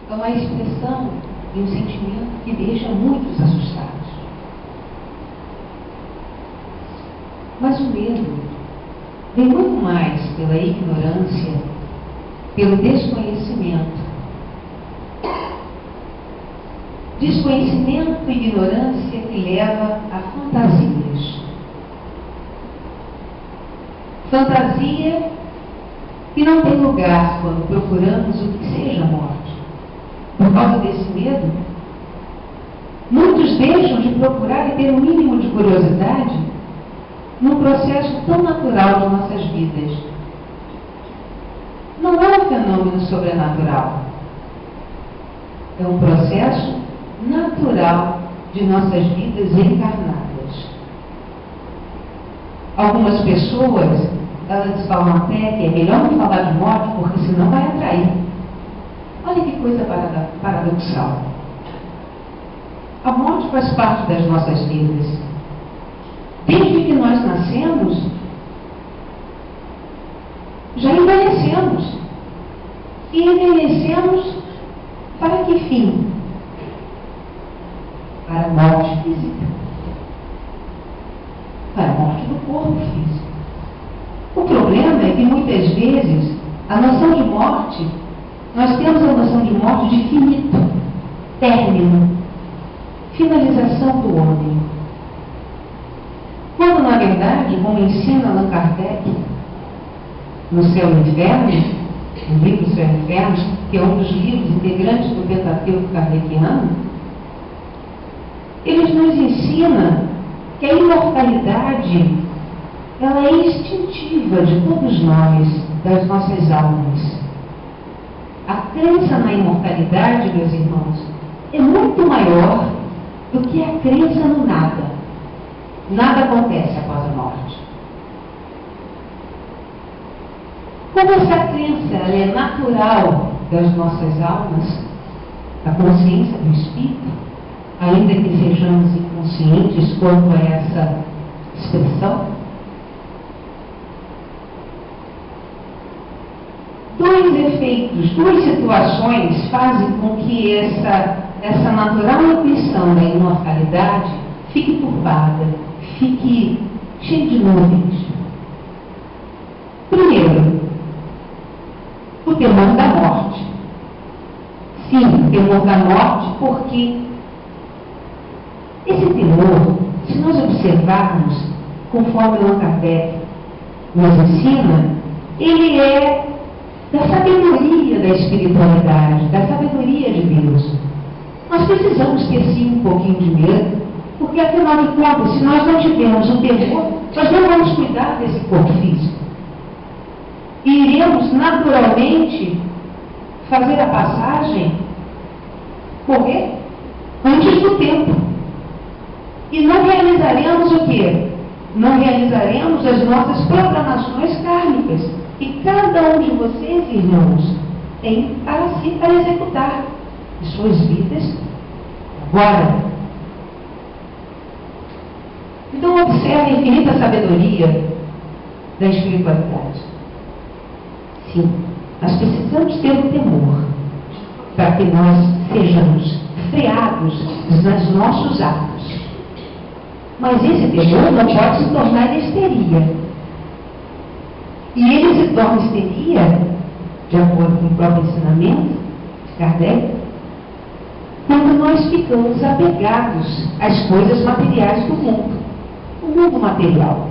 é uma expressão de um sentimento que deixa muitos assustados. Mas o medo vem muito mais pela ignorância, pelo desconhecimento. Desconhecimento e ignorância que leva a fantasias. Fantasia que não tem lugar quando procuramos o que seja morte. Por causa desse medo, muitos deixam de procurar e ter um mínimo de curiosidade num processo tão natural de nossas vidas. Não é um fenômeno sobrenatural. É um processo natural de nossas vidas encarnadas. Algumas pessoas, elas falam até que é melhor não falar de morte, porque senão vai atrair. Olha que coisa paradoxal. A morte faz parte das nossas vidas. Desde que nós nascemos, já envelhecemos. E envelhecemos para que fim? Para a morte física. Para a morte do corpo físico. O problema é que muitas vezes a noção de morte, nós temos a noção de morte de finito, término, finalização do homem. Quando, na verdade, como ensina Allan Kardec, no Céu e no Inferno, no livro Céu e Inferno, que é um dos livros integrantes do Pentateuco kardeciano, eles nos ensinam que a imortalidade, ela é instintiva de todos nós, das nossas almas. A crença na imortalidade, meus irmãos, é muito maior do que a crença no nada. Nada acontece após a morte. Como essa crença ela é natural das nossas almas, da consciência do espírito, ainda que sejamos inconscientes quanto a essa expressão, dois efeitos, duas situações fazem com que essa natural intuição da imortalidade fique turbada, fique cheia de nuvens. Primeiro, o temor da morte. Sim, o temor da morte, porque esse temor, se nós observarmos, conforme Allan Kardec nos ensina, ele é da sabedoria da espiritualidade, da sabedoria de Deus. Nós precisamos ter sim um pouquinho de medo, porque afinal de contas, se nós não tivermos um temor, nós não vamos cuidar desse corpo físico. E iremos naturalmente fazer a passagem, correr, antes do tempo. E não realizaremos o quê? Não realizaremos as nossas programações kármicas. E cada um de vocês, irmãos, tem para si para executar as suas vidas agora. Então observe a infinita sabedoria da espiritualidade. Sim, nós precisamos ter o temor para que nós sejamos freados nos nossos atos. Mas esse temor não pode se tornar histeria. E ele se torna histeria, de acordo com o próprio ensinamento de Kardec, quando nós ficamos apegados às coisas materiais do mundo. O mundo material.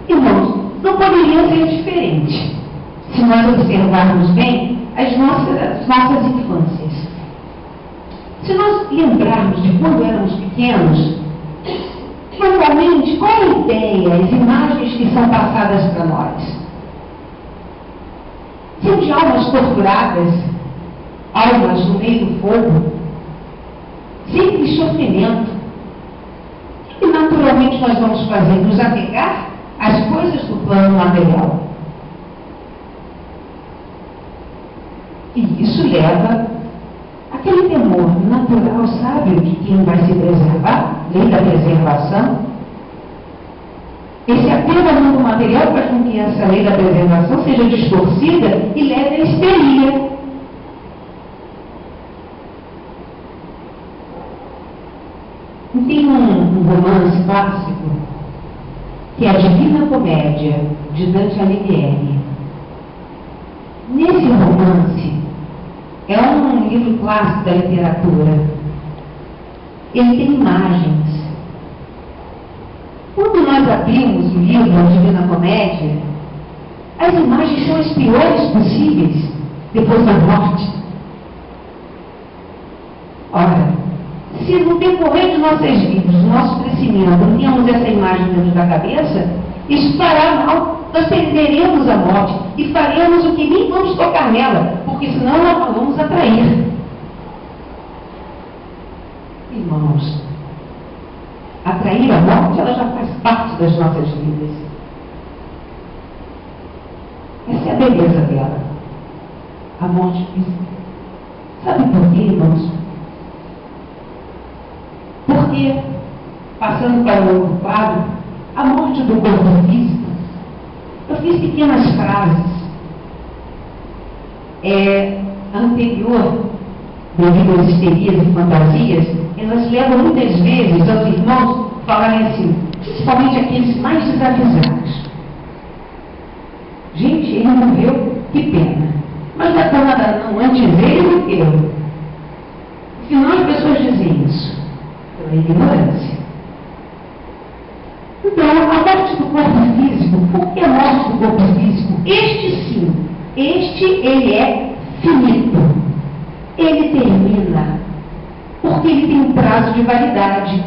Irmãos, não poderia ser diferente se nós observarmos bem as nossas infâncias. Se nós lembrarmos de quando éramos pequenos, normalmente, qual é a ideia, as imagens que são passadas para nós? São de almas torturadas, almas no meio do fogo, sempre de sofrimento. E naturalmente nós vamos fazer? Nos apegar às coisas do plano material. E isso leva aquele temor natural, sábio, de quem vai se preservar, lei da preservação. Esse apego ao mundo material faz com que essa lei da preservação seja distorcida e leve à histeria. romance clássico, que é a Divina Comédia, de Dante Alighieri. Nesse romance, é um livro clássico da literatura, ele tem imagens. Quando nós abrimos o livro, a Divina Comédia, as imagens são as piores possíveis depois da morte. Ora, se no decorrer de nossas vidas, do nosso crescimento, não tínhamos essa imagem dentro da cabeça, isso fará mal, nós perderemos a morte e faremos o que nem vamos tocar nela, porque senão nós não vamos atrair. Irmãos, atrair a morte, ela já faz parte das nossas vidas. Essa é a beleza dela, a morte física. Sabe por quê, irmãos? Porque, passando para o outro quadro, a morte do corpo físico, eu fiz pequenas frases anterior, devido às histerias e fantasias, elas levam muitas vezes aos irmãos falarem assim, principalmente aqueles mais desavisados. Gente, ele morreu, que pena. Mas não é por nada não, antes ele do que eu. Senão as pessoas dizem isso, pela ignorância. Então, a morte do corpo físico, por que a morte do corpo físico? Este sim, ele é finito. Ele termina, porque ele tem um prazo de validade.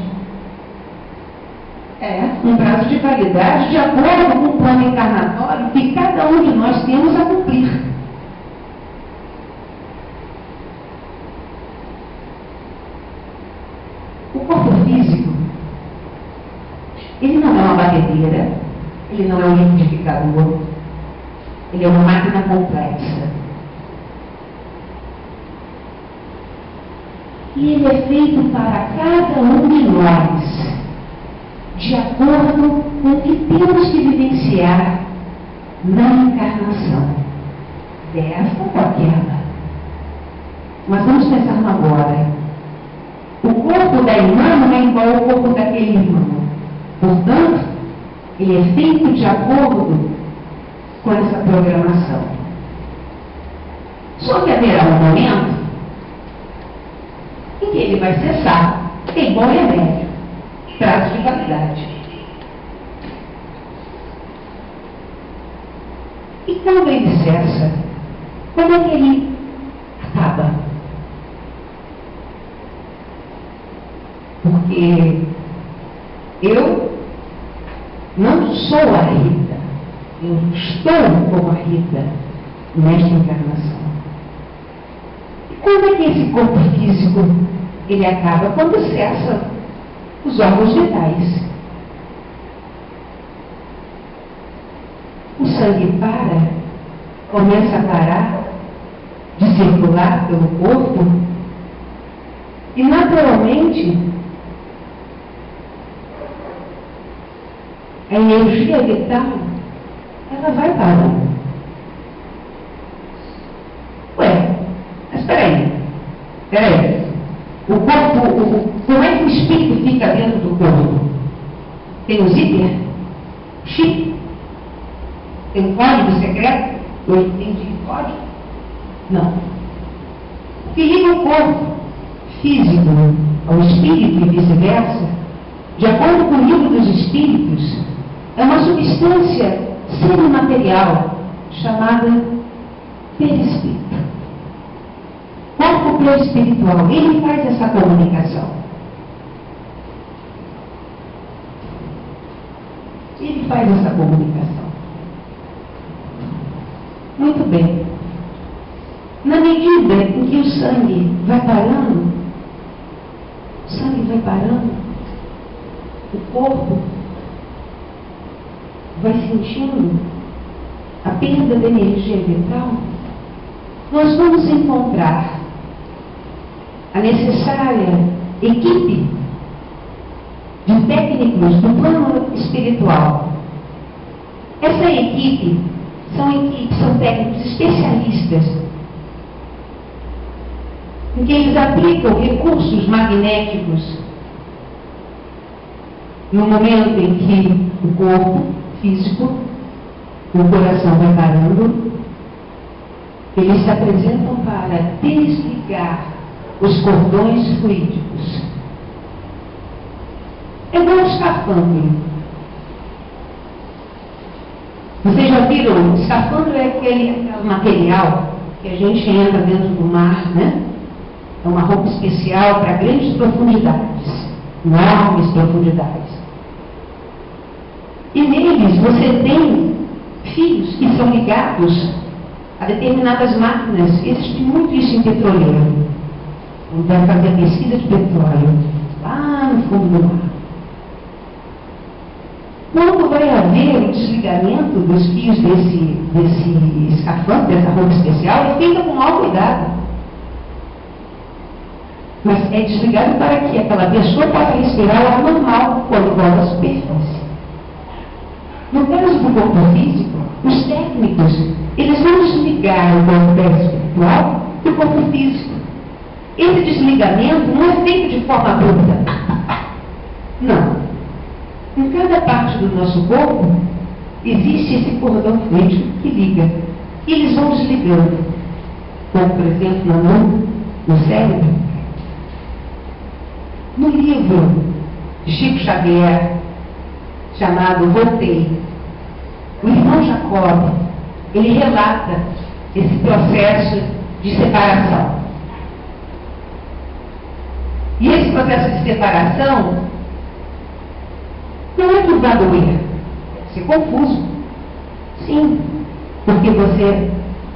Um prazo de validade de acordo com o plano encarnatório que cada um de nós temos a cumprir. O corpo físico, ele não é uma batedeira, ele não é um liquidificador, ele é uma máquina complexa. E ele é feito para cada um de nós, de acordo com o que temos que vivenciar na encarnação, desta ou aquela. Mas vamos pensar no agora. O corpo da irmã não é igual ao corpo daquele irmão. Portanto, ele é feito de acordo com essa programação. Só que haverá um momento em que ele vai cessar. Tem bom remédio, prazo de validade. E quando ele cessa, como é que ele acaba? Porque eu não sou a Rita, eu estou como a Rita nesta encarnação. E quando é que esse corpo físico ele acaba? Quando cessa os órgãos vitais. O sangue começa a parar de circular pelo corpo e naturalmente a energia vital ela vai parando. Ué, mas peraí. O corpo, como é que o espírito fica dentro do corpo? Tem o zíper? Chip? Tem um código secreto? Eu entendi código? Não. O que liga o corpo físico ao espírito e vice-versa, de acordo com o livro dos espíritos, é uma substância semimaterial chamada perispírito. Corpo perispiritual, ele faz essa comunicação. Ele faz essa comunicação. Muito bem. Na medida em que o sangue vai parando, o corpo vai sentindo a perda da energia vital, nós vamos encontrar a necessária equipe de técnicos do plano espiritual. Essa equipe são técnicos especialistas em que eles aplicam recursos magnéticos no momento em que o corpo físico, o coração vai parando, eles se apresentam para desligar os cordões fluídicos. É igual um escafandro. Vocês já viram? Escafandro é aquele material que a gente entra dentro do mar, né? É uma roupa especial para grandes profundidades, enormes profundidades. E neles você tem fios que são ligados a determinadas máquinas. Existe muito isso em petroleiro. Quando vai fazer a pesquisa de petróleo, lá no fundo do mar. Quando vai haver o desligamento dos fios desse escafandro, dessa roupa especial, é feita com mau cuidado. Mas é desligado para que aquela pessoa possa respirar o ar normal quando volta à superfície. No caso do corpo físico, os técnicos, eles vão desligar o corpo espiritual do corpo físico. Esse desligamento não é feito de forma abrupta. Não. Em cada parte do nosso corpo, existe esse cordão fluídico que liga. E eles vão desligando. Como, por exemplo, na mão, no cérebro. No livro de Chico Xavier, chamado Voltei, o irmão Jacob, ele relata esse processo de separação. E esse processo de separação não é que vá doer, deve ser confuso. Sim, porque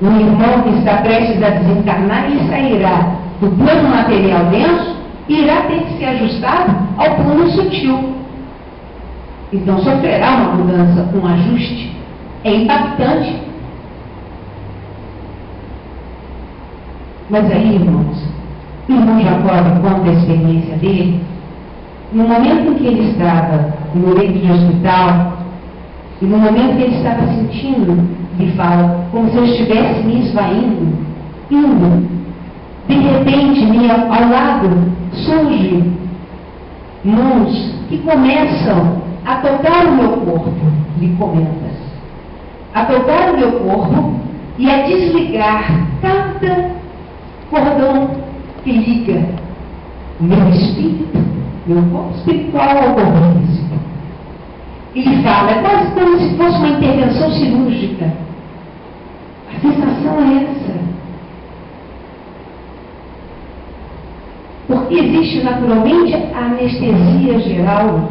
um irmão que está prestes a desencarnar, ele sairá do plano material denso e irá ter que ser ajustado ao plano sutil. Então sofrerá uma mudança, um ajuste. É impactante. Mas aí, irmãos, o irmão Jacob conta a experiência dele. No momento em que ele estava no leito de hospital, e no momento que ele estava sentindo, ele fala, como se eu estivesse me esvaindo, indo, de repente, ao lado, surge mãos que começam a tocar o meu corpo, lhe comenta, a tocar o meu corpo e a desligar cada cordão que liga o meu espírito, meu corpo espiritual ao corpo físico. Ele fala, é quase como se fosse uma intervenção cirúrgica. A sensação é essa. Porque existe naturalmente a anestesia geral.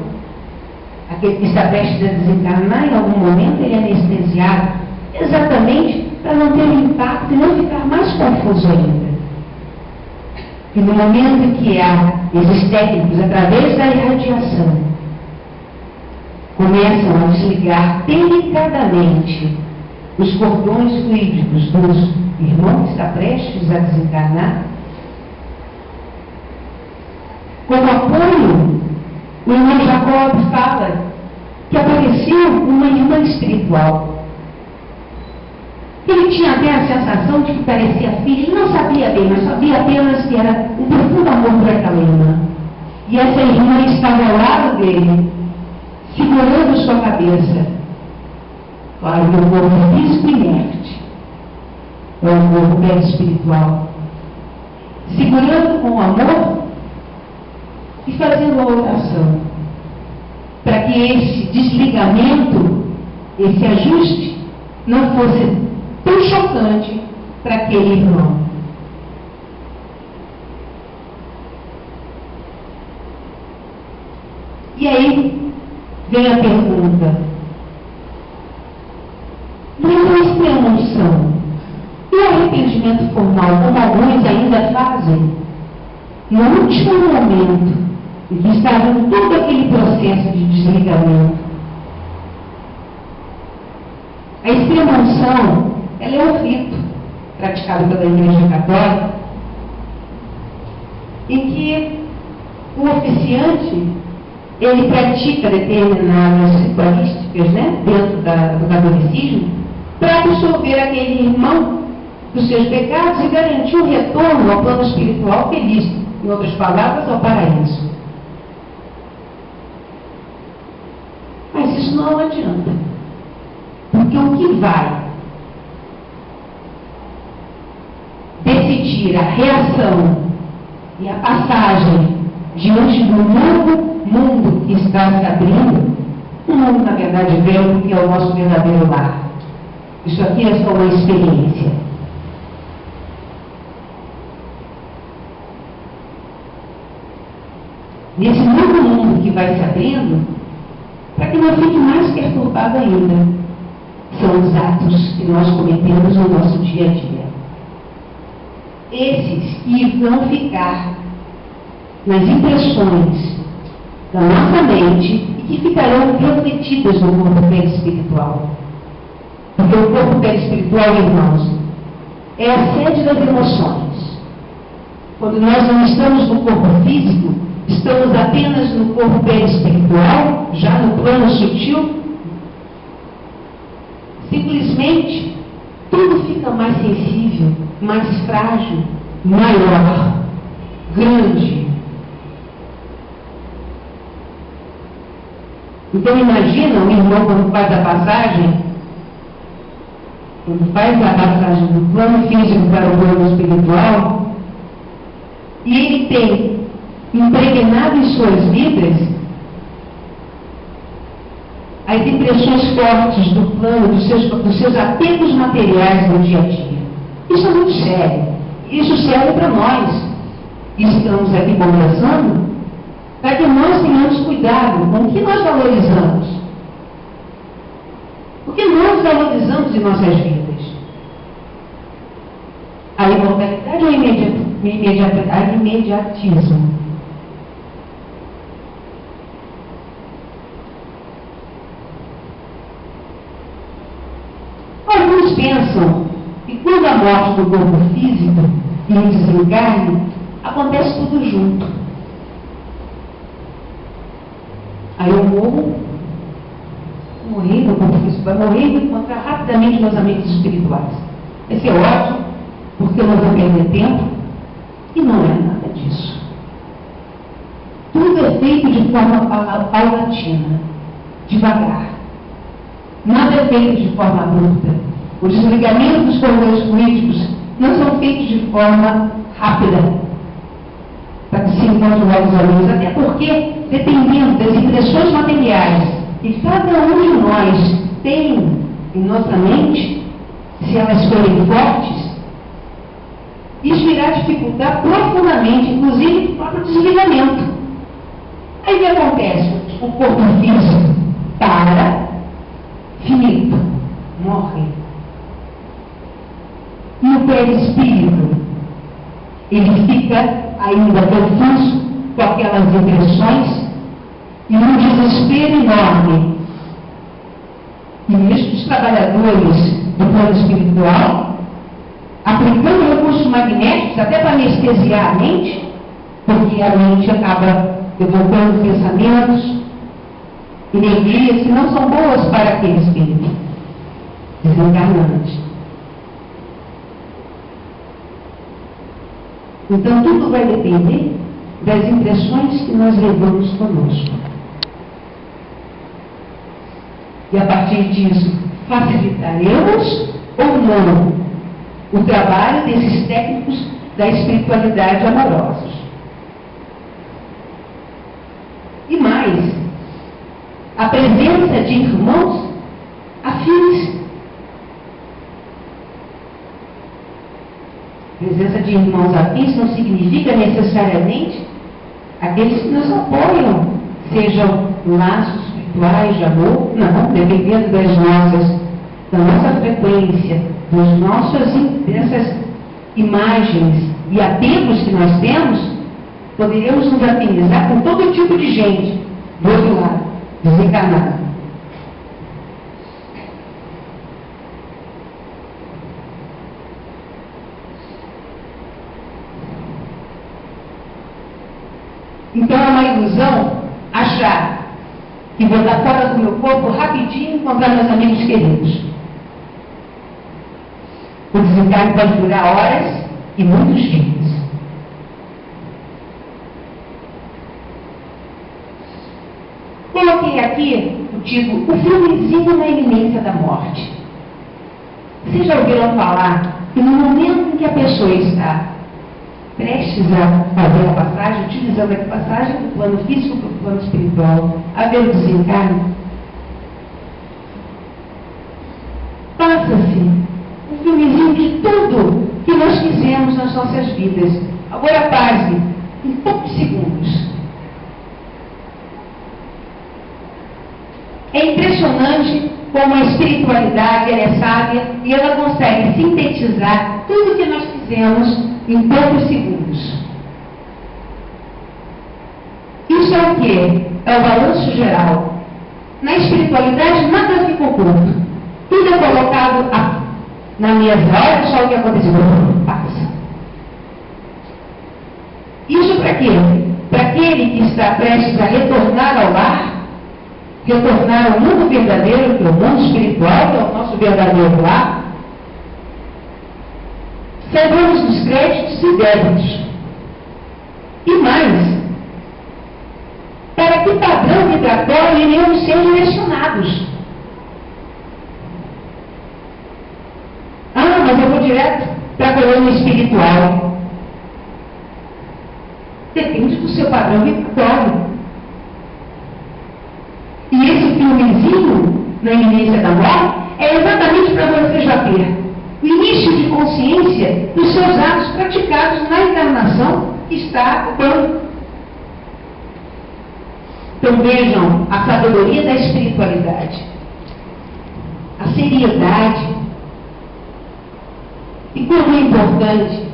Aquele que está prestes a desencarnar, em algum momento ele é anestesiado, exatamente para não ter um impacto e não ficar mais confuso ainda. E no momento em que esses técnicos, através da irradiação, começam a desligar delicadamente os cordões fluídicos dos irmãos que está prestes a desencarnar, com apoio, o irmão Jacob fala que apareceu uma irmã espiritual. Ele tinha até a sensação de que parecia filha, ele não sabia bem, mas sabia apenas que era um profundo amor por aquela irmã. E essa irmã estava ao lado dele, segurando sua cabeça. Claro que o corpo físico inerte, é o corpo espiritual. Segurando com amor e fazendo a oração, para que esse desligamento, esse ajuste, não fosse tão chocante para aquele irmão. E aí vem a pergunta, mas a extrema-unção e o arrependimento formal, como alguns ainda fazem, no último momento, que estava em todo aquele processo de desligamento. A extrema-unção, ela é um rito praticado pela Igreja Católica, em que o oficiante, ele pratica determinadas ritualísticas, né, dentro do catolicismo, para absolver aquele irmão dos seus pecados e garantir um retorno ao plano espiritual feliz, em outras palavras, ao paraíso. isso não adianta. Porque o que vai decidir a reação e a passagem diante do novo mundo que está se abrindo, um mundo, na verdade, velho, porque é o nosso verdadeiro lar. Isso aqui é só uma experiência. Nesse novo mundo que vai se abrindo, para que não fique mais perturbado ainda, são os atos que nós cometemos no nosso dia a dia. Esses que vão ficar nas impressões da nossa mente e que ficarão refletidas no corpo perispiritual. Porque o corpo perispiritual, irmãos, é a sede das emoções. Quando nós não estamos no corpo físico, estamos apenas no corpo perispiritual, já no plano sutil, simplesmente tudo fica mais sensível, mais frágil, maior, grande. Então imagina um irmão quando faz a passagem do plano físico para o plano espiritual, e ele tem impregnado em suas vidas as impressões fortes do plano, dos seus apegos materiais no dia a dia. Isso é muito sério. Isso serve para nós que estamos aqui conversando, para que nós tenhamos cuidado com o que nós valorizamos. O que nós valorizamos em nossas vidas? A imortalidade ou a imediatismo? Alguns pensam que quando a morte do corpo físico e o desencarne, acontece tudo junto. Aí eu morri no corpo físico, vai morrer e vou encontrar rapidamente meus amigos espirituais. Vai ser ótimo, porque eu não vou perder tempo, e não é nada disso. Tudo é feito de forma paulatina, devagar. Nada é feito de forma abrupta. O desligamento dos cordões políticos não são feitos de forma rápida, para que se encontrem novos amigos. Até porque, dependendo das impressões materiais que cada um de nós tem em nossa mente, se elas forem fortes, isso irá dificultar profundamente, inclusive, o próprio desligamento. Aí o que acontece? O corpo físico para, finito, morre. E o perispírito, ele fica ainda confuso com aquelas impressões e um desespero enorme. E nisso os trabalhadores do plano espiritual, aplicando recursos magnéticos até para anestesiar a mente, porque a mente acaba evocando pensamentos, energias que não são boas para aquele espírito desencarnante. Então tudo vai depender das impressões que nós levamos conosco. E a partir disso, facilitaremos ou não o trabalho desses técnicos da espiritualidade amorosos. E mais, a presença de irmãos afins. A presença de irmãos afins não significa necessariamente aqueles que nos apoiam, sejam laços espirituais de amor, não, dependendo da nossa frequência, dessas imagens e apegos que nós temos, poderíamos nos afinizar com todo tipo de gente do outro lado, desencarnado. Então é uma ilusão achar que vou estar fora do meu corpo rapidinho e encontrar meus amigos queridos. O desencarne pode durar horas e muitos dias. Coloquei aqui o discutido o filmezinho na iminência da morte. Vocês já ouviram falar que no momento em que a pessoa está prestes a fazer a passagem, utilizando a passagem do plano físico para o plano espiritual, haver o desencarne, passa-se um filmezinho de tudo que nós fizemos nas nossas vidas. Agora pasme, em poucos segundos. É impressionante como a espiritualidade ela é sábia e ela consegue sintetizar tudo o que nós fizemos em poucos segundos. Isso é o quê? É o balanço geral. Na espiritualidade nada fica oculto. Tudo é colocado na mesa. Olha só o que aconteceu. Passa. Isso para quê? Para aquele que está prestes a retornar ao lar, retornar ao mundo verdadeiro, que é o mundo espiritual, que é o nosso verdadeiro lar, saibamos dos créditos e débitos. E mais, para que padrão vibratório iremos ser direcionados? Ah, mas eu vou direto para a colônia espiritual. Depende do seu padrão vibratório. E esse filmezinho, na iminência da morte, é exatamente para você já ter o início de consciência dos seus atos praticados na encarnação que está ocupando. Então vejam a sabedoria da espiritualidade, a seriedade, e como é importante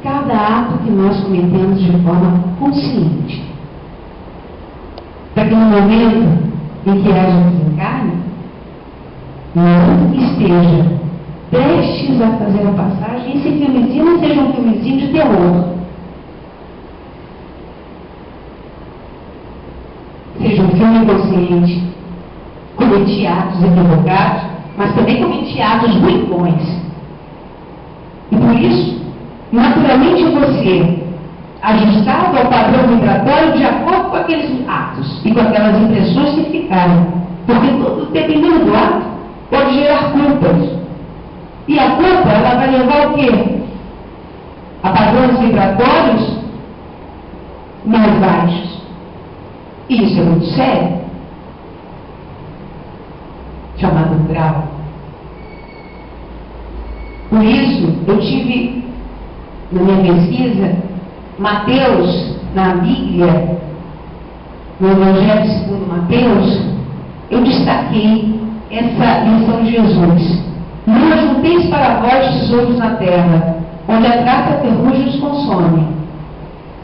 cada ato que nós cometemos de forma consciente, para que no momento em que haja desencarne, não esteja prestes a fazer a passagem, esse filmezinho não seja um filmezinho de terror. Seja um filme consciente, cometi atos equivocados, mas também cometi atos muito bons. E por isso, naturalmente você, ajustado ao padrão vibratório de acordo com aqueles atos e com aquelas impressões que ficaram. Porque tudo, dependendo do ato, pode gerar culpas. E a culpa, ela vai levar o quê? A padrões vibratórios mais baixos. E isso é muito sério. Chamado grau. Por isso, eu tive, na minha pesquisa, Mateus, na Bíblia, no Evangelho segundo Mateus, eu destaquei essa lição de Jesus. Não ajunteis para vós tesouros na terra, onde a traça e a ferrugem os consome,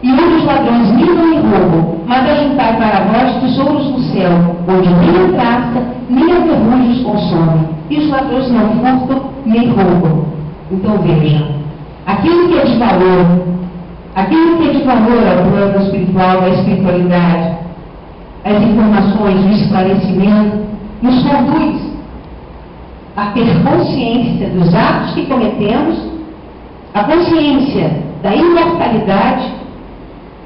e onde os ladrões minam e roubam, mas ajuntai para vós tesouros no céu, onde nem a traça, nem a ferrugem os consome, e os ladrões não furtam nem roubam. Então vejam, aquilo que é de valor ao plano espiritual, à espiritualidade, as informações, o esclarecimento, nos conduz a ter consciência dos atos que cometemos, a consciência da imortalidade,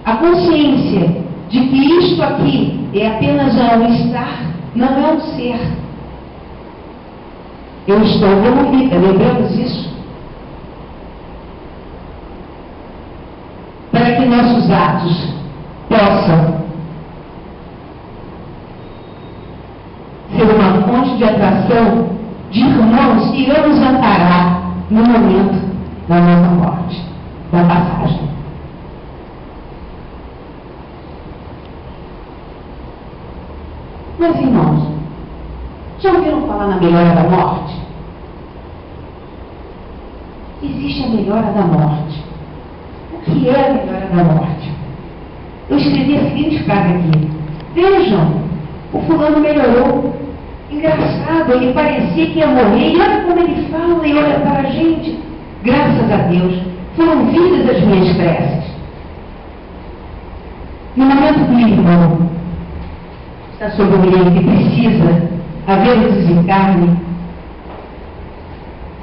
a consciência de que isto aqui é apenas um estar, não é um ser. Eu estou evoluída, lembramos isso? Para que nossos atos possam ser uma fonte de atração de irmãos que irão nos amparar no momento da nossa morte, da passagem. Meus irmãos, já ouviram falar na melhora da morte? Existe a melhora da morte. O que é a melhora da morte? Eu escrevi a seguinte frase aqui. Vejam, o fulano melhorou. Engraçado, ele parecia que ia morrer. E olha como ele fala e olha para a gente. Graças a Deus, foram ouvidas as minhas preces. No momento que o irmão está sob o leito e precisa haver o desencarne,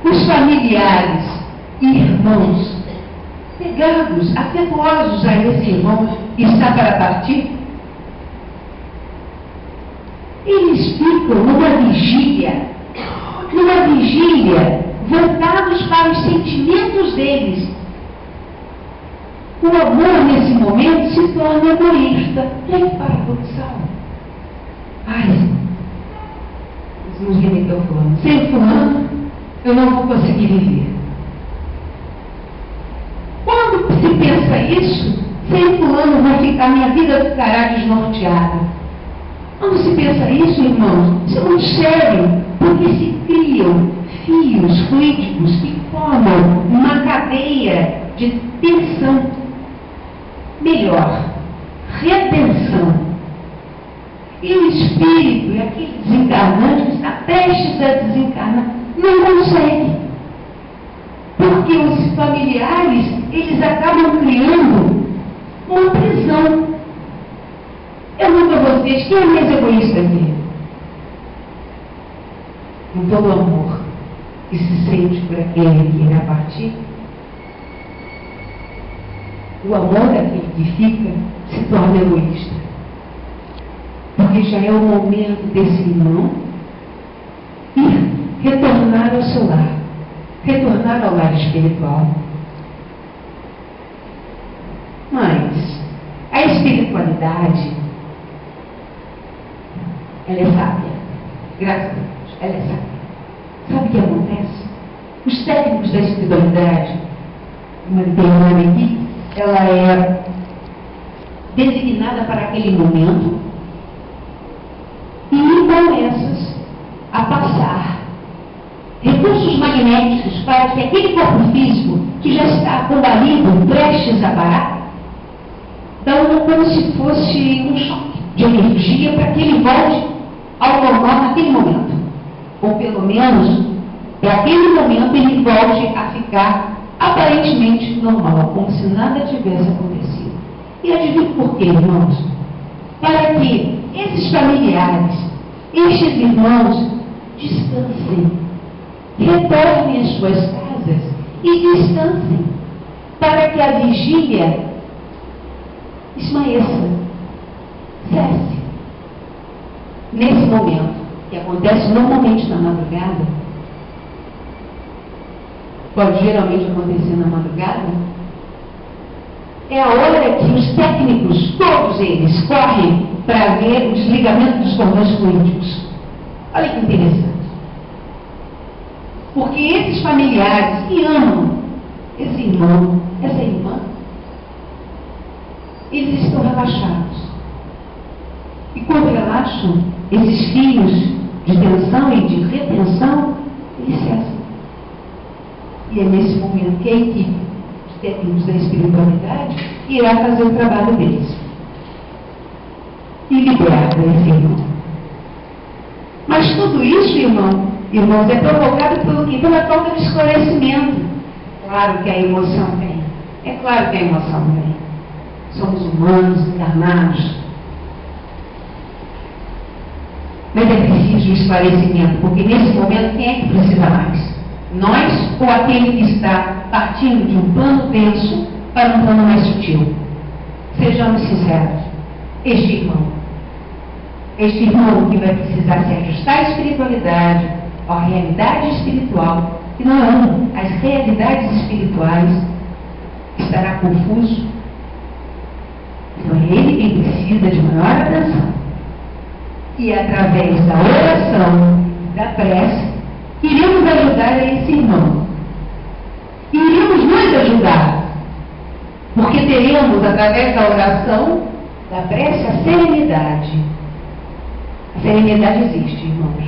os familiares e irmãos pegados, afetuosos a esse irmão que está para partir, eles eles ficam numa vigília, voltados para os sentimentos deles. O amor, nesse momento, se torna egoísta. Olha que paradoxal. Ai, nos remeteu fulano. Sem fulano, eu não vou conseguir viver. Quando se pensa isso, sem fulano minha vida ficará desnorteada. Quando se pensa isso, irmãos, isso é muito sério, porque se criam fios fluídicos que formam uma cadeia de tensão. Melhor, retenção. E o espírito, aquele desencarnante que está prestes a desencarnar, não consegue. Porque os familiares, eles acabam criando uma prisão. Eu pergunto a vocês, quem é mais egoísta aqui? Com todo o amor que se sente por aquele que irá partir, o amor daquele que fica se torna egoísta. Porque já é o momento desse irmão ir retornar ao seu lar, retornar ao lar espiritual. Mas a espiritualidade, ela é sábia. Graças a Deus, ela é sábia. Sabe o que acontece? Os técnicos da espiritualidade, uma determinada equipe, ela é designada para aquele momento e começa a passar recursos magnéticos para que aquele corpo físico que já está combalido, prestes a parar, dão como se fosse um choque de energia para que ele volte ao normal naquele momento. Ou pelo menos, para aquele momento ele volte a ficar aparentemente normal, como se nada tivesse acontecido. E adivinha por quê, irmãos? Para que esses familiares, estes irmãos, descansem, retornem às suas casas e descansem, para que a vigília esmaeça, cesse. Nesse momento, que acontece normalmente na madrugada, pode geralmente acontecer na madrugada, é a hora que os técnicos, todos eles, correm para ver o desligamento dos cordões fluídicos. Olha que interessante. Porque esses familiares que amam esse irmão, essa irmã, eles estão relaxados. E quando relaxam, esses fios de tensão e de retenção, eles cessam. E é nesse momento que a equipe de técnicos da espiritualidade irá fazer o trabalho deles. E liberta esse irmão. Mas tudo isso, irmãos, é provocado pelo quê? Pela falta de esclarecimento. Claro que a emoção vem. É claro que a emoção vem. Somos humanos, encarnados. Mas é preciso esclarecimento, porque nesse momento quem é que precisa mais? Nós ou aquele que está partindo de um plano denso para um plano mais sutil? Sejamos sinceros. Este irmão que vai precisar se ajustar à espiritualidade, à realidade espiritual, e não é uma, as realidades espirituais, estará confuso. Então é ele quem precisa de maior atenção. E através da oração, da prece, iremos ajudar a esse irmão. E iremos nos ajudar. Porque teremos, através da oração, da prece, a serenidade. A serenidade existe, irmãos.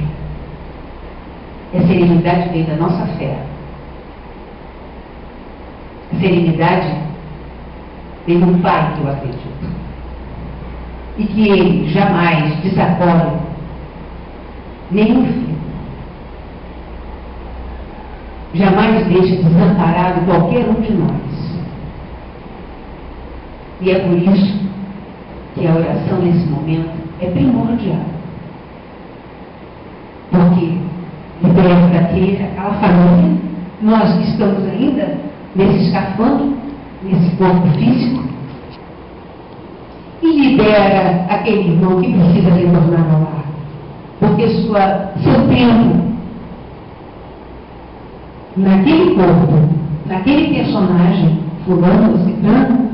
E a serenidade vem da nossa fé. A serenidade vem do Pai que eu acredito. E que Ele jamais desacolhe nenhum filho. Jamais deixa desamparado qualquer um de nós. E é por isso que a oração nesse momento é primordial. Porque liberta aquela família, nós que estamos ainda nesse escafandro, nesse corpo físico, e libera aquele irmão que precisa retornar ao lar. porque seu tempo naquele corpo, naquele personagem, fulano ou ciclano,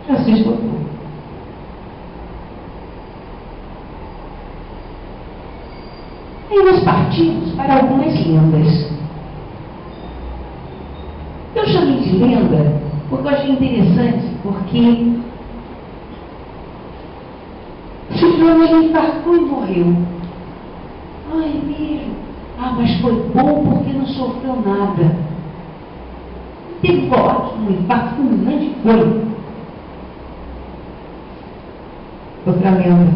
já se esgotou. Aí nós partimos para algumas lendas. Eu chamei de lenda porque eu achei interessante, porque Ciclano ele infartou e morreu. Ai, mesmo. Ah, mas foi bom porque não sofreu nada. Teve ótimo, infarto fulminante foi. Outra lenda.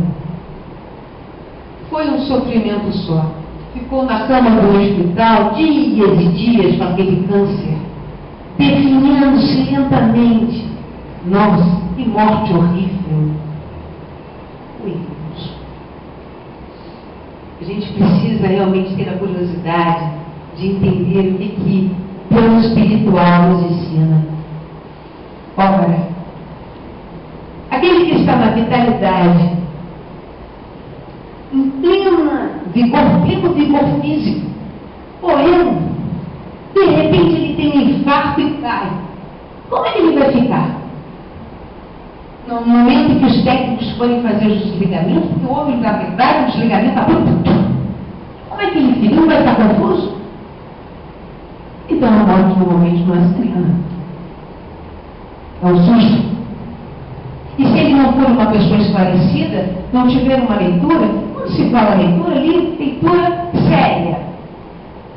Foi um sofrimento só. Ficou na cama do hospital dias e dias com aquele câncer, definhando-se lentamente. Nossa, que morte horrível. A gente precisa realmente ter a curiosidade de entender o que o plano espiritual nos ensina. Ora, aquele que está na vitalidade, em pleno vigor físico, correndo, de repente ele tem um infarto e cai. Como é que ele vai ficar? No momento que os técnicos forem fazer os desligamentos, porque houve, na verdade, um desligamento está como é que ele fica? Não vai estar confuso? Então a morte normalmente não é serena. É um susto. E se ele não for uma pessoa esclarecida, não tiver uma leitura, quando se fala leitura ali, leitura séria.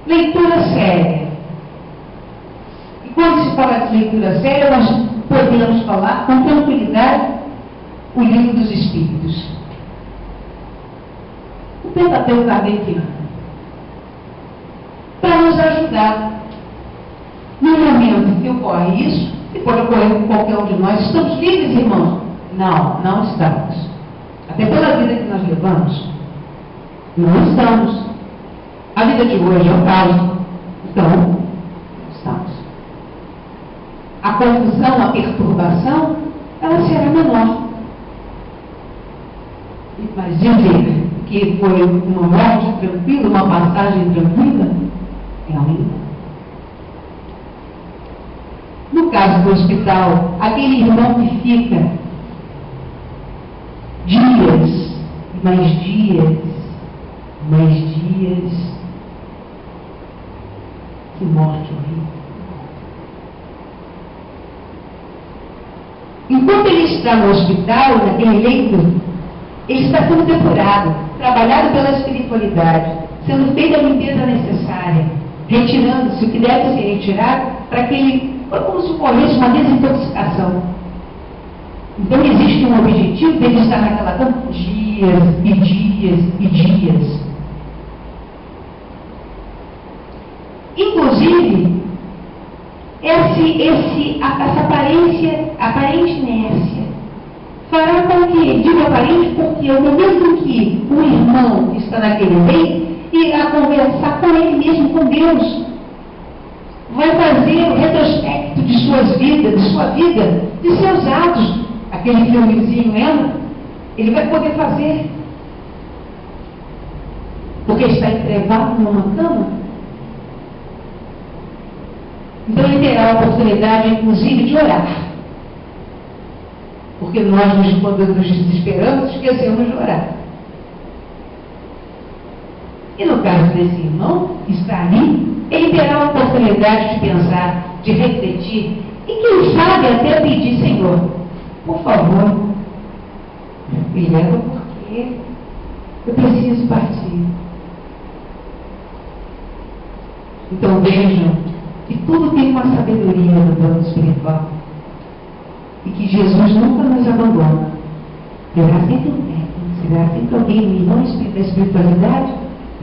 Leitura séria. E quando se fala de leitura séria, nós podemos falar com tranquilidade o livro dos Espíritos. O Pentateuco Kardeciano. Para nos ajudar. No momento que ocorre isso, e pode ocorrer com qualquer um de nós, estamos livres, irmãos? Não, não estamos. Até pela vida que nós levamos, não estamos. A vida de hoje é o caos. Então, não estamos. A confusão, a perturbação, ela será menor. Mas dizer que foi uma morte tranquila, uma passagem tranquila, é ainda. No caso do hospital, aquele irmão que fica dias, mais dias, mais dias, que morte horrível. Enquanto ele está no hospital, naquele leito, ele está sendo depurado, trabalhado pela espiritualidade, sendo feita a limpeza necessária, retirando-se o que deve ser retirado para que ele, como se ocorresse uma desintoxicação. Então existe um objetivo dele estar naquela cama dias e dias e dias. Inclusive, essa aparente inércia fará com que, digo aparente porque o momento em que o irmão que está naquele leito irá conversar com ele mesmo, com Deus, vai fazer o retrospecto de suas vidas, de sua vida, de seus atos, aquele filmezinho ele vai poder fazer, porque está entregado numa cama. Então ele terá a oportunidade, inclusive, de orar. Porque nós, quando nos desesperamos, esquecemos de orar. E no caso desse irmão, que está ali, ele terá a oportunidade de pensar, de refletir, e quem sabe até pedir, Senhor, por favor, me leva porque eu preciso partir. Então vejam que tudo tem uma sabedoria no plano espiritual. E que Jesus nunca nos abandona. Terá sempre um técnico, será sempre alguém, um irmão da espiritualidade,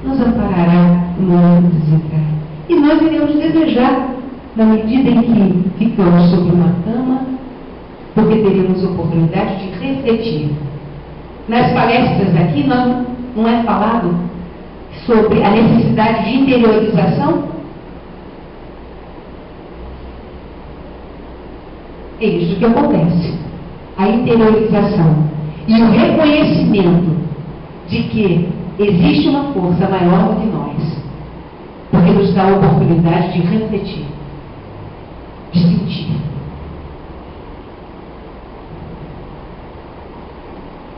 nos amparará no momento de desencarne. E nós iremos desejar, na medida em que ficamos sobre uma cama, porque teremos oportunidade de refletir. Nas palestras aqui não é falado sobre a necessidade de interiorização. É isso que acontece. A interiorização e o reconhecimento de que existe uma força maior do que nós, porque nos dá a oportunidade de refletir, de sentir.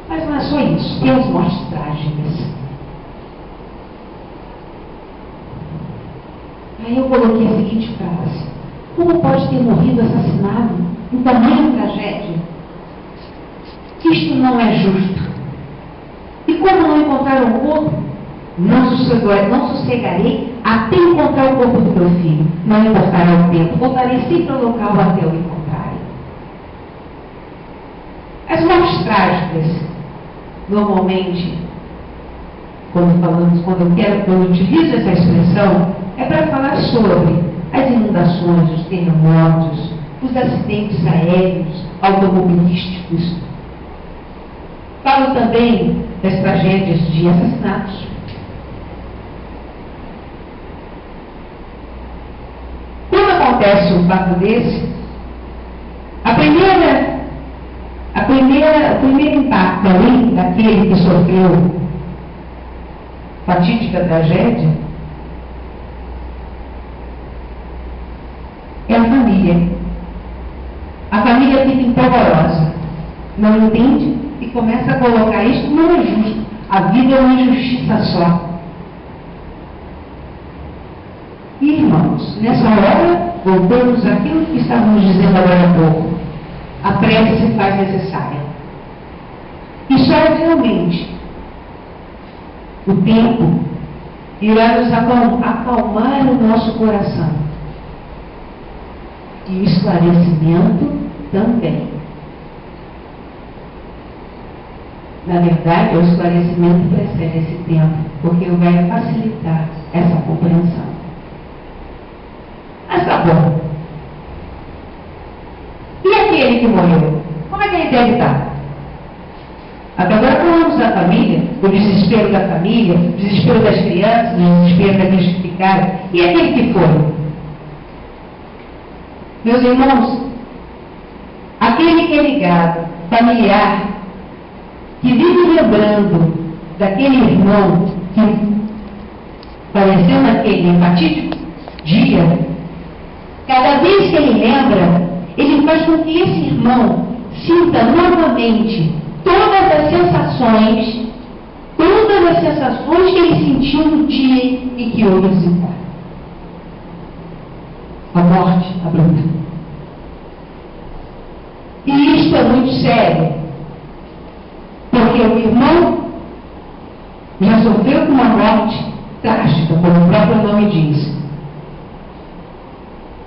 Mas não é só isso, tem as mortes trágicas. Aí eu coloquei a seguinte frase: como pode ter morrido assassinado em tamanha tragédia? Isto não é justo. E como não encontrar o corpo? Não sossegarei até encontrar o corpo do meu filho. Não importará o tempo, voltarei sempre ao local até o encontrarem. As mortes trágicas, normalmente, quando eu utilizo essa expressão, é para falar sobre as inundações, os terremotos, os acidentes aéreos, automobilísticos. Falo também das tragédias de assassinatos. Quando acontece um fato desse, o primeiro impacto ali daquele que sofreu fatídica tragédia é a família. A família fica empolvorosa, não entende e começa a colocar isso não é justo. A vida é uma injustiça só. E, irmãos, nessa hora, voltamos àquilo que estávamos dizendo agora há pouco. A prece se faz necessária. E só realmente o tempo irá nos acalmar o nosso coração. E o esclarecimento também. Na verdade, o esclarecimento precede esse tempo, porque vai facilitar essa compreensão. Mas tá bom. E aquele que morreu? Como é que ele deve estar? Até agora falamos da família, o desespero da família, o desespero das crianças, o desespero daqueles que ficaram. E aquele que foi? Meus irmãos, aquele que é ligado, familiar, que vive lembrando daquele irmão que faleceu naquele fatídico dia, cada vez que ele lembra, ele faz com que esse irmão sinta novamente todas as sensações que ele sentiu no dia em que houve esse desencarne. A morte abrupta. E isto é muito sério, porque o irmão já sofreu com uma morte trágica, como o próprio nome diz.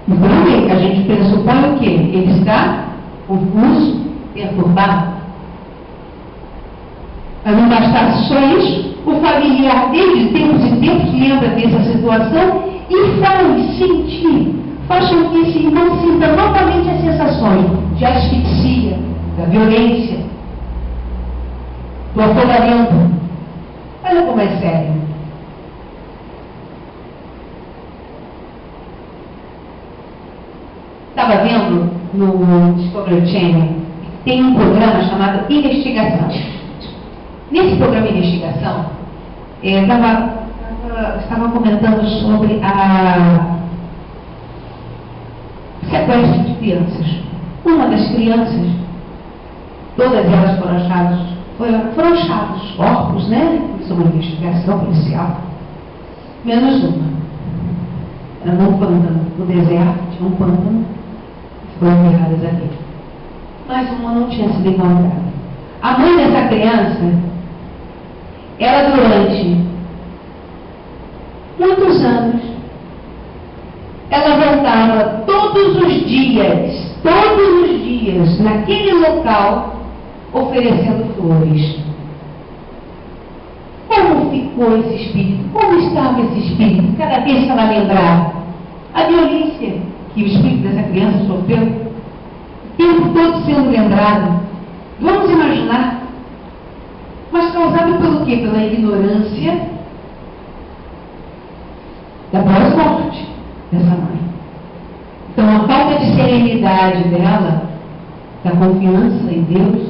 Então, a gente pressupõe o quê? Ele está confuso, perturbado. Mas não bastasse só isso, o familiar dele, de tempos em tempos, lembra dessa situação e faz com que esse irmão sinta novamente as sensações de asfixia, da violência, do afogamento. Olha como é sério. Estava vendo no Discovery Channel, tem um programa chamado Investigação. Nesse programa de investigação, estava comentando sobre a sequestro de crianças. Uma das crianças, todas elas foram achados corpos, né? Isso é uma investigação policial. Menos uma. Era num pântano, no deserto, tinha um pântano, foram enterradas ali. Mas uma não tinha sido encontrada. A mãe dessa criança, ela durante muitos anos, ela voltava todos os dias, naquele local, oferecendo flores. Como ficou esse espírito? Como estava esse espírito? Cada vez que ela lembrava a violência que o espírito dessa criança sofreu, o tempo todo sendo lembrado. Vamos imaginar, mas causado pelo quê? Pela ignorância da pós-morte dessa mãe. Então, a falta de serenidade dela, da confiança em Deus,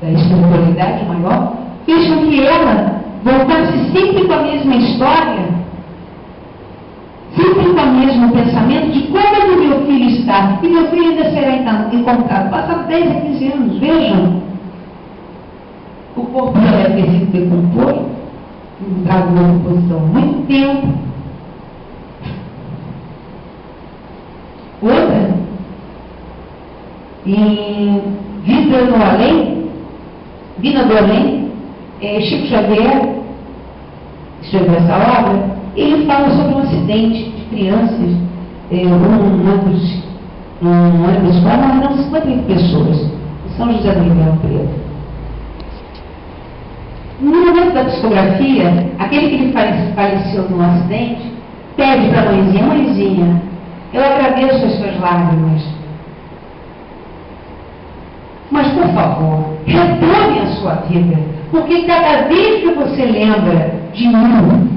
da espiritualidade maior, fez com que ela voltar-se sempre com a mesma história, sempre com o mesmo pensamento de como é que o meu filho está, e meu filho ainda será encontrado. Passaram 10 a 15 anos, vejam. O corpo já deve ter sido decomposto, entrado numa decomposição há muito tempo. Outra, em Vida do Além, Chico Xavier escreveu essa obra. Ele fala sobre um acidente de crianças, um ônibus escolar, morreram 58 pessoas, em São José do Ribeirão Preto. No momento da psicografia, aquele que lhe faleceu no acidente pede para a mãezinha: mãezinha, eu agradeço as suas lágrimas, mas por favor, retome a sua vida, porque cada vez que você lembra de mim,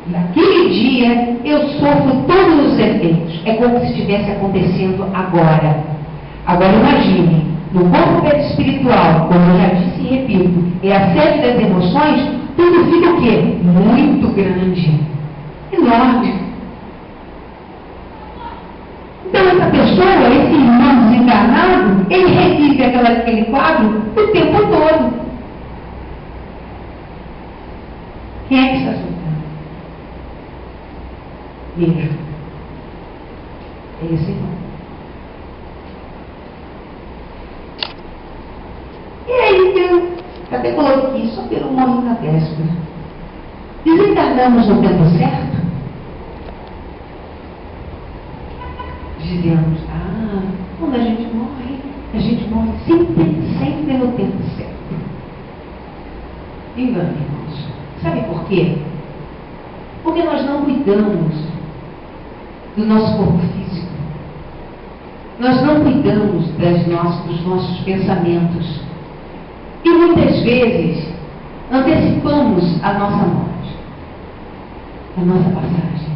naquele dia, eu sofro todos os efeitos. É como se estivesse acontecendo agora. Agora imagine, no corpo espiritual, como eu já disse e repito, é a sede das emoções, tudo fica o quê? Muito grande. Enorme. Então essa pessoa, esse irmão desencarnado, ele revive aquele quadro o tempo todo. Quem é que está sofrendo? Veja. É esse irmão. E aí eu até coloquei só pelo morro na véspera. Desencarnamos no tempo certo? Dizemos, quando a gente morre sempre no tempo certo. Engano, irmãos. Sabe por quê? Porque nós não cuidamos do nosso corpo físico. Nós não cuidamos dos nossos pensamentos. E muitas vezes antecipamos a nossa morte, a nossa passagem,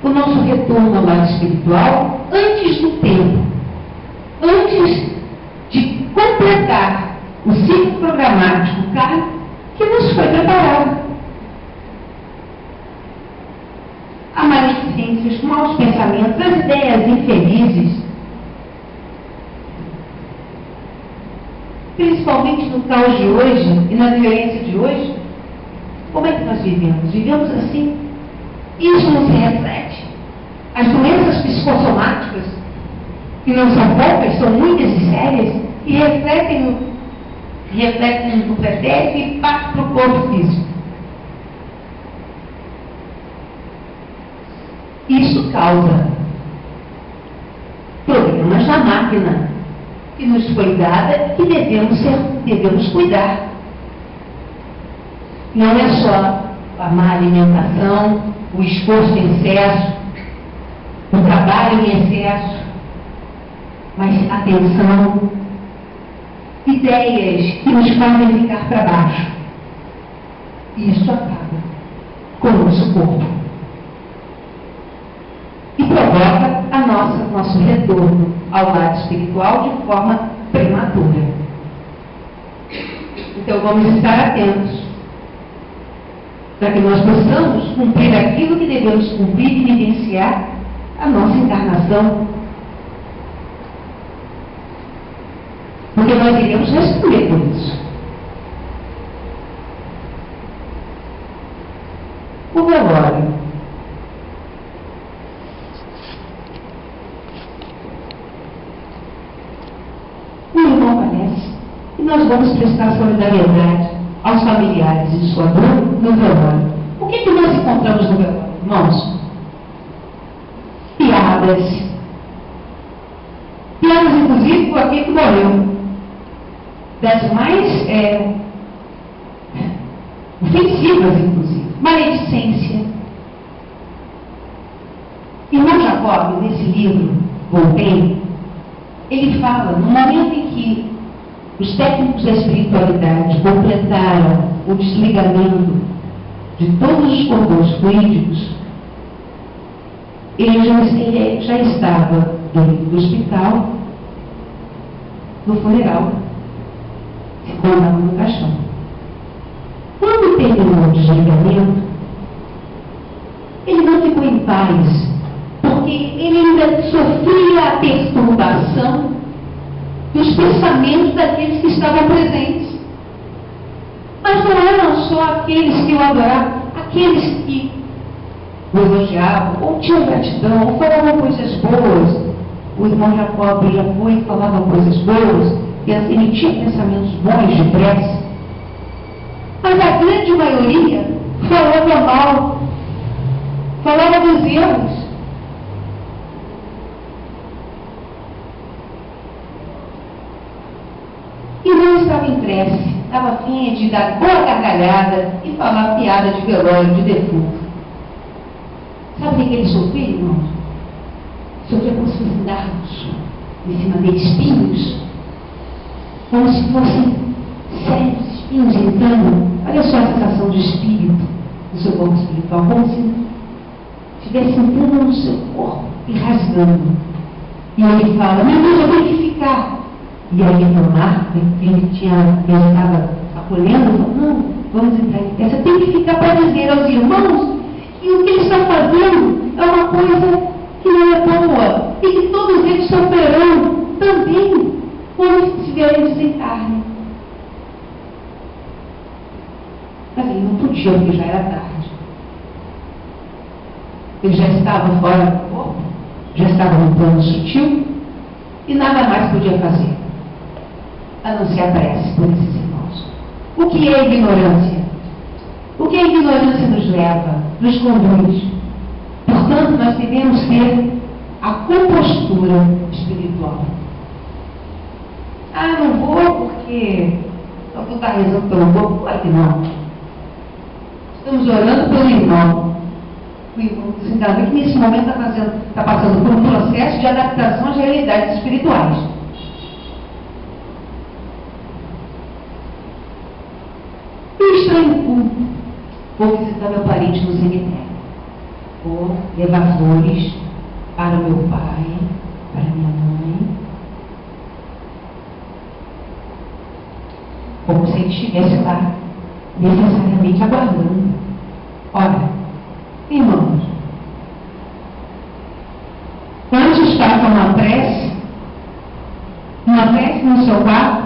o nosso retorno ao lado espiritual antes do tempo, antes de completar o ciclo programático kármico que nos foi preparado. A maledicência, os maus pensamentos, as ideias infelizes, principalmente no caos de hoje e na violência de hoje, como é que nós vivemos? Vivemos assim. Isso não se reflete. As doenças psicossomáticas, que não são poucas, são muitas e sérias, e refletem no pretérito e partem para o corpo físico. Isso causa problemas na máquina que nos foi dada e devemos cuidar. Não é só a má alimentação, o esforço em excesso, o trabalho em excesso, mas atenção, ideias que nos fazem ficar para baixo. Isso acaba com o nosso corpo. E provoca nosso retorno ao lado espiritual de forma prematura. Então vamos estar atentos para que nós possamos cumprir aquilo que devemos cumprir e vivenciar a nossa encarnação. Porque nós iremos responder por isso. O velório. O irmão falece e nós vamos prestar solidariedade aos familiares de sua dor no velório. O que nós encontramos no velório, irmãos? Piadas. Piadas, inclusive, com aquele que morreu. Das mais ofensivas, inclusive. Maledicência. Irmão Jacob, nesse livro, Voltaire, ele fala, no momento em que os técnicos da espiritualidade completaram o desligamento de todos os cordões fluídicos, ele já estava dentro do hospital, no funeral, ficou andando no caixão. Quando terminou o desligamento, ele não ficou em paz, porque ele ainda sofria a perturbação dos pensamentos daqueles que estavam presentes. Mas não eram só aqueles que o adoravam, aqueles que o elogiavam, ou tinham gratidão, ou falavam coisas boas. O irmão Jacob já foi e falava coisas boas, e assim ele tinha pensamentos bons de prece. Mas a grande maioria falava mal, falava dos erros. E não estava em prece, estava afim de dar boa gargalhada e falar piada de velório, de defunto. Sabe o que ele sofreu, irmãos? Sofreu como se fossem dardos em cima de espinhos, como se fossem sérios espinhos entrando. Olha só a sensação de espírito do seu corpo espiritual, como se estivesse entrando no seu corpo e rasgando. E ele fala: meu Deus, eu tenho que ficar. E aí o Marco, que ele estava acolhendo, falou: não, vamos entrar em pé. Você tem que ficar para dizer aos irmãos que o que ele está fazendo é uma coisa que não é boa e que todos eles sofrerão também quando estiverem desencarne. Mas ele não podia, porque já era tarde. Ele já estava fora do corpo, já estava no plano sutil e nada mais podia fazer a não ser a prece por esses irmãos. O que é ignorância? O que a ignorância nos leva? Nos conduz. Portanto, nós devemos ter a compostura espiritual. Ah, não vou porque só tu está rezando pelo corpo? Claro que não. Estamos orando pelo irmão. O irmão desencarnado que nesse momento está passando por um processo de adaptação às realidades espirituais. Eu estou em culto. Vou visitar meu parente no cemitério. Vou levar flores para o meu pai, para minha mãe. Como se ele estivesse lá, necessariamente aguardando. Ora, irmãos, antes faça uma prece no seu quarto,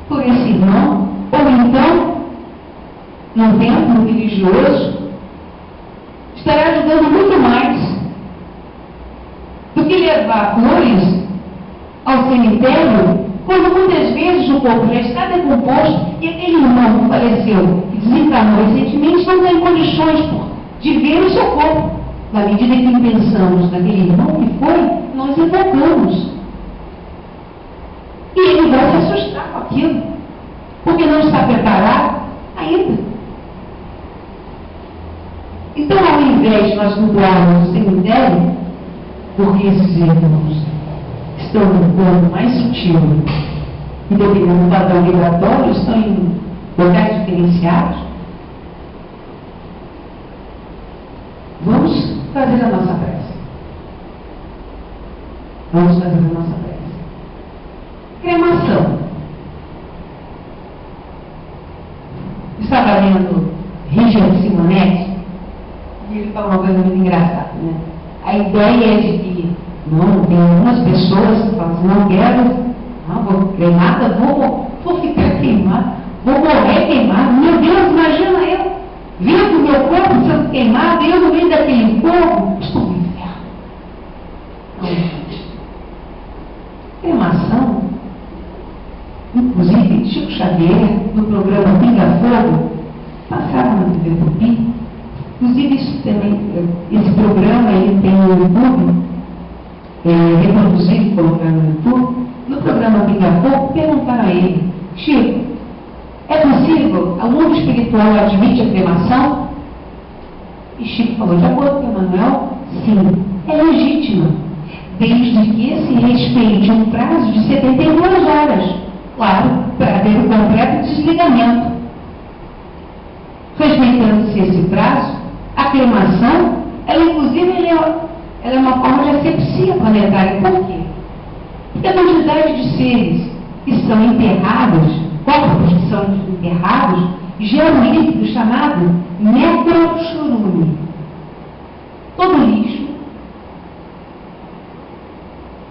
por esse irmão, ou então, num templo religioso, estará ajudando muito mais do que levar flores ao cemitério, quando muitas vezes o corpo já está decomposto e aquele irmão que faleceu, que desencarnou recentemente, não tem condições de ver o seu corpo. Na medida que pensamos naquele irmão que foi, nós evocamos. E ele vai se assustar com aquilo, porque não está preparado ainda. Então, ao invés de nós doarmos o cemitério, porque esses irmãos estão no plano mais sutil e dependendo do padrão vibratório, estão em locais diferenciados, vamos fazer a nossa prece. Vamos fazer a nossa prece. Cremação. Estava lendo Richard Simonetti e ele falou uma coisa muito engraçada, né? A ideia é de que não, tem algumas pessoas que falam assim: não quero, não, vou cremada, vou ficar queimado, vou morrer queimado. Meu Deus, imagina eu vendo o meu corpo sendo queimado e eu no meio daquele fogo, estou no inferno. Cremação, inclusive Chico Xavier, no programa Pinga Fogo, passava na TV Tupi. Inclusive esse programa ele tem no YouTube, reproduzido e colocado no YouTube. No programa Pinga Fogo, perguntaram a ele: Chico, é possível? O mundo espiritual admite a cremação? E Chico falou: de acordo com Emmanuel, sim, é legítima, desde que se respeite um prazo de 72 horas, claro, para ter o completo desligamento. Respeitando-se esse prazo, a cremação, ela inclusive ela é uma forma de asepsia planetária. Por quê? Porque a quantidade de seres que são enterrados, corpos que são enterrados, gera um líquido chamado necrochorume. Todo lixo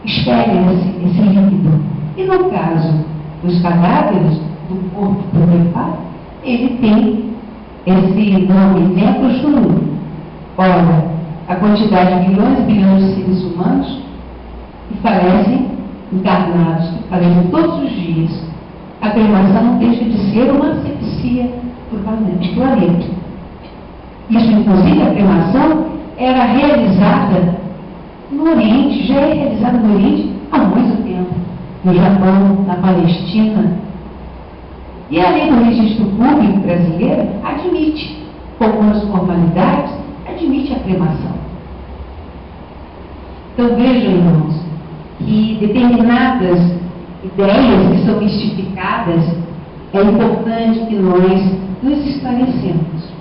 espelha esse líquido. E no caso dos cadáveres do corpo putrefado, ele tem esse nome necrochorume. Ora, a quantidade de bilhões e bilhões de seres humanos que falecem encarnados, que falecem todos os dias, a cremação não deixa de ser uma asepsia do planeta. Isso, inclusive, a cremação era realizada no Oriente, já é realizada no Oriente há muito tempo, no Japão, na Palestina. E a lei do registro público brasileiro admite, com algumas formalidades, admite a cremação. Então vejam, irmãos, que determinadas ideias que são mistificadas, é importante que nós nos esclarecemos.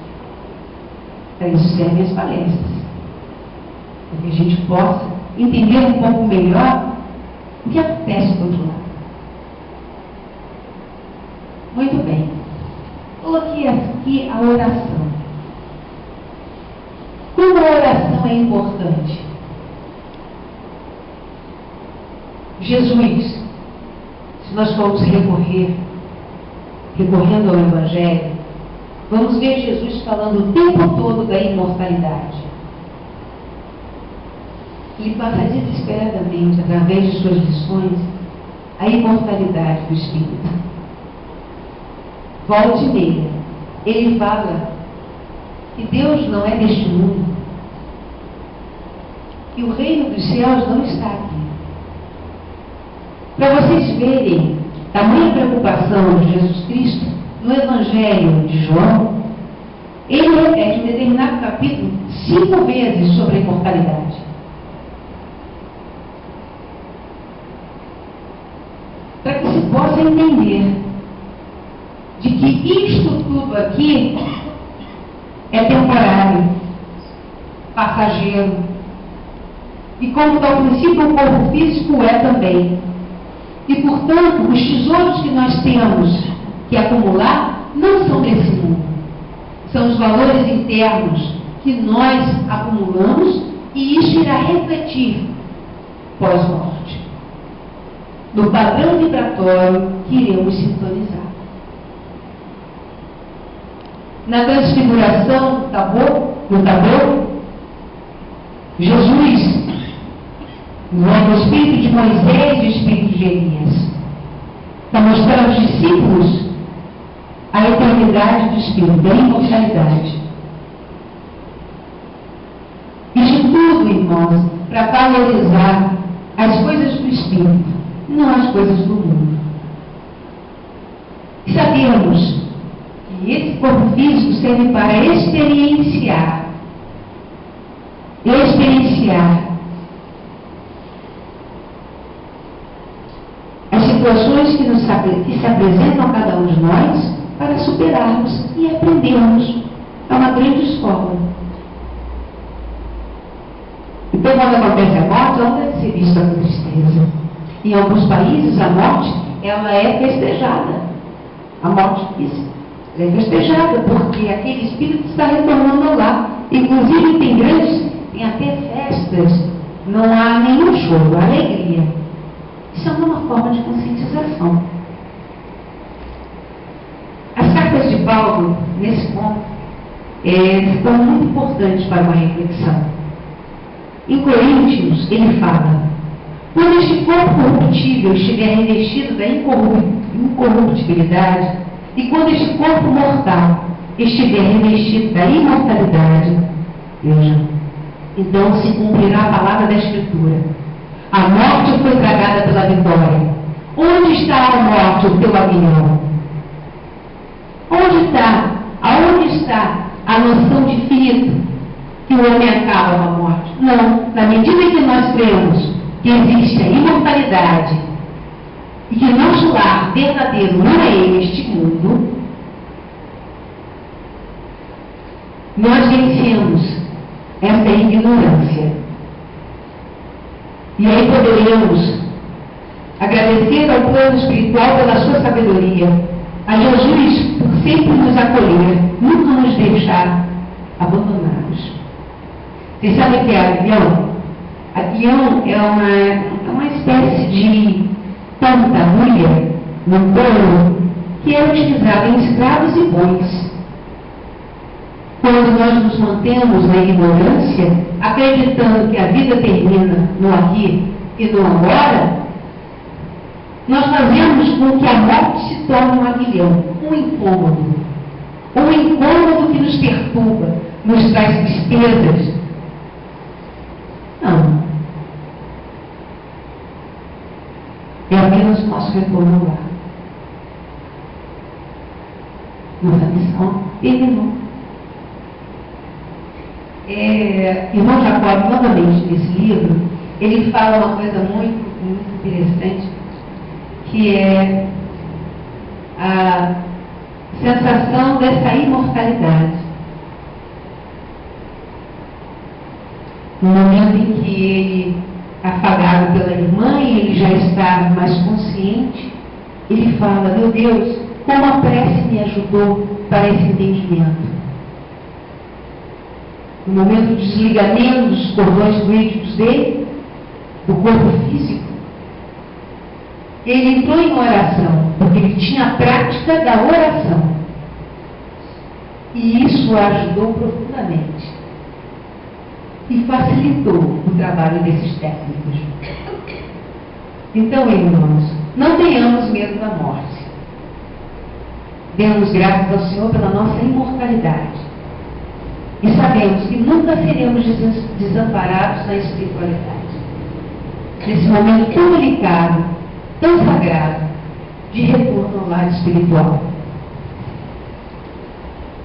Para isso servem as palestras. Para que a gente possa entender um pouco melhor o que acontece do outro lado. Muito bem. Coloquei aqui a oração. Como a oração é importante? Jesus, se nós formos recorrendo ao Evangelho, vamos ver Jesus falando o tempo todo da imortalidade. Ele passa desesperadamente, através de suas lições, a imortalidade do Espírito. Volta e meia, ele fala que Deus não é deste mundo, que o reino dos céus não está aqui. Para vocês verem tamanha preocupação de Jesus Cristo, no Evangelho de João, ele repete em determinado capítulo 5 vezes sobre a imortalidade. Para que se possa entender de que isto tudo aqui é temporário, passageiro, e como tal princípio o corpo físico é também. E, portanto, os tesouros que nós temos que acumular não são desse mundo. São os valores internos que nós acumulamos e isso irá refletir pós-morte no padrão vibratório que iremos sintonizar. Na transfiguração do tabor, Jesus, no espírito de Moisés e o espírito de Elias, para mostrar aos discípulos a eternidade do espírito, da imortalidade. Isso tudo, irmãos, para valorizar as coisas do espírito, não as coisas do mundo. E sabemos que esse corpo físico serve para experienciar as situações que se apresentam a cada um de nós para superarmos e aprendermos. É uma grande escola. Então, quando acontece a morte, ela deve ser vista com tristeza. Em alguns países, a morte ela é festejada. A morte física é festejada, porque aquele espírito está retornando lá. Inclusive, tem até festas, não há nenhum choro, alegria. Isso é uma forma de conscientização. As cartas de Paulo, nesse ponto, são muito importantes para uma reflexão. Em Coríntios, ele fala: quando este corpo corruptível estiver revestido da incorruptibilidade, e quando este corpo mortal estiver revestido da imortalidade, vejam, então se cumprirá a palavra da Escritura: a morte foi tragada pela vitória. Onde está a morte, o teu aguilhão? Onde está? Aonde está a noção de finito? Que o homem acaba com a morte? Não. Na medida que nós cremos que existe a imortalidade e que nosso lar verdadeiro não é este mundo, nós vencemos essa ignorância. E aí poderemos agradecer ao plano espiritual pela sua sabedoria a Jesus por sempre nos acolher, nunca nos deixar abandonados. Vocês sabem o que é aguilhão? Aguilhão é uma espécie de ponta, agulha, no bolo, que é utilizada em escravos e bois. Quando nós nos mantemos na ignorância, acreditando que a vida termina no aqui e no agora, nós fazemos com que a morte se torne um aguilhão, um incômodo que nos perturba, nos traz tristezas. Não. É apenas o nosso retorno lá. Nossa missão terminou. Irmão Jacob, novamente nesse livro, ele fala uma coisa muito interessante, que é a sensação dessa imortalidade. No momento em que ele, afagado pela irmã, e ele já está mais consciente, ele fala: meu Deus, como a prece me ajudou para esse entendimento. No momento do desligamento dos cordões fluídicos dele, do corpo físico, ele entrou em oração, porque ele tinha a prática da oração. E isso o ajudou profundamente. E facilitou o trabalho desses técnicos. Então, irmãos, não tenhamos medo da morte. Demos graças ao Senhor pela nossa imortalidade. E sabemos que nunca seremos desamparados na espiritualidade. Nesse momento tão delicado, tão sagrado, de retorno ao lado espiritual.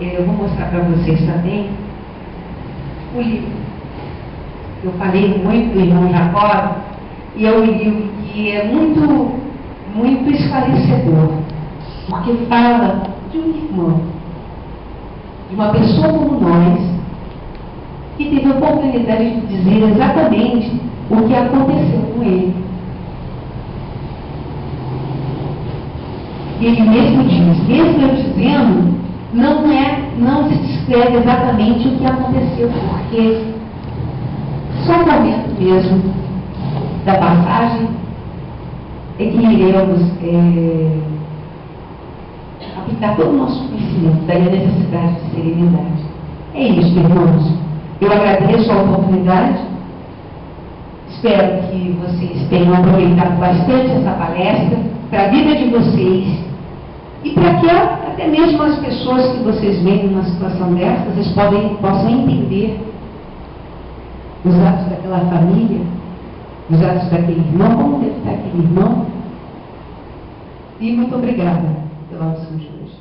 Eu vou mostrar para vocês também o livro. Eu falei muito do irmão Jacob, e é um livro que é muito, muito esclarecedor, porque fala de um irmão, de uma pessoa como nós, que teve a oportunidade de dizer exatamente o que aconteceu com ele. Ele mesmo diz, mesmo eu dizendo, não se descreve exatamente o que aconteceu, porque só o momento mesmo da passagem é que iremos aplicar todo o nosso conhecimento, daí a necessidade de serenidade. É isso, irmãos. Eu agradeço a oportunidade, espero que vocês tenham aproveitado bastante essa palestra para a vida de vocês e para que até mesmo as pessoas que vocês veem numa situação dessa, vocês possam entender os atos daquela família, os atos daquele irmão, como deve estar aquele irmão. E muito obrigada pela audição de hoje.